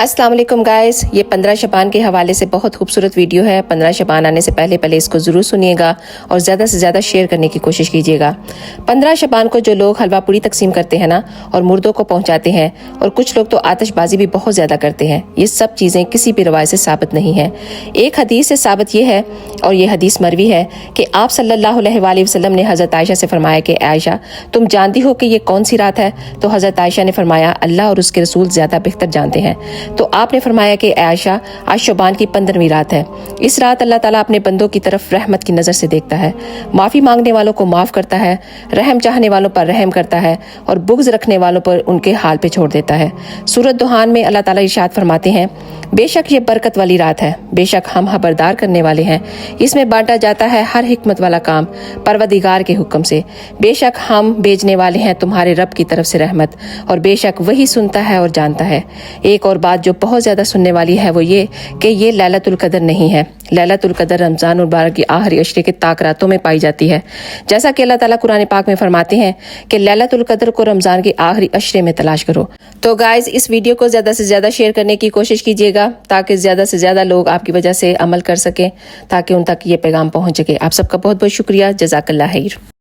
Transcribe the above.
अस्सलाम वालेकुम गाइस, ये 15 शबान के हवाले से बहुत खूबसूरत वीडियो है। 15 शबान आने से पहले इसको ज़रूर सुनिएगा और ज़्यादा से ज़्यादा शेयर करने की कोशिश कीजिएगा। 15 शबान को जो लोग हलवा पूरी तकसीम करते हैं ना और मुर्दों को पहुंचाते हैं, और कुछ लोग तो आतिशबाजी भी बहुत ज़्यादा करते हैं, ये सब चीज़ें किसी भी रवायत से साबित नहीं है। एक हदीस से साबित ये है, और ये हदीस मरवी है, कि आप सल्लल्लाहु अलैहि वसल्लम ने हज़रत आयशा से फरमाया कि आयशा, तुम जानती हो कि ये कौन सी रात है? तो हज़रत आयशा ने फरमाया, अल्लाह और उसके रसूल ज़्यादा बेहतर जानते हैं। तो आपने फरमाया कि आयशा, आज शबान की 15वीं रात है। इस रात अल्लाह ताला अपने बंदों की तरफ रहमत की नज़र से देखता है, माफ़ी मांगने वालों को माफ़ करता है, रहम चाहने वालों पर रहम करता है और बुग़्ज़ रखने वालों पर उनके हाल पे छोड़ देता है। सूरत दुहान में अल्लाह ताला इरशाद फरमाते हैं, बेशक ये बरकत वाली रात है, बेशक हम खबरदार करने वाले हैं। इसमें बांटा जाता है हर हिकमत वाला काम परवरदिगार के हुक्म से। बेशक हम भेजने वाले हैं तुम्हारे रब की तरफ से रहमत, और बेशक वही सुनता है और जानता है। एक और बात जो बहुत ज़्यादा सुनने वाली है वो ये कि ये लैलतुल कदर नहीं है। लैलतुल कदर रमज़ान मुबारक की आखिरी अशरे के ताक रातों में पाई जाती है, जैसा कि अल्लाह ताला कुरान पाक में फरमाते हैं कि लैलतुल कदर को रमज़ान के आखिरी अशरे में तलाश करो। तो गाइज, इस वीडियो को ज़्यादा से ज़्यादा शेयर करने की कोशिश कीजिएगा ताकि ज़्यादा से ज़्यादा लोग आपकी वजह से अमल कर सकें, ताकि उन तक ये पैगाम पहुँच सके। आप सबका बहुत बहुत शुक्रिया। जज़ाकल्लाह खैर।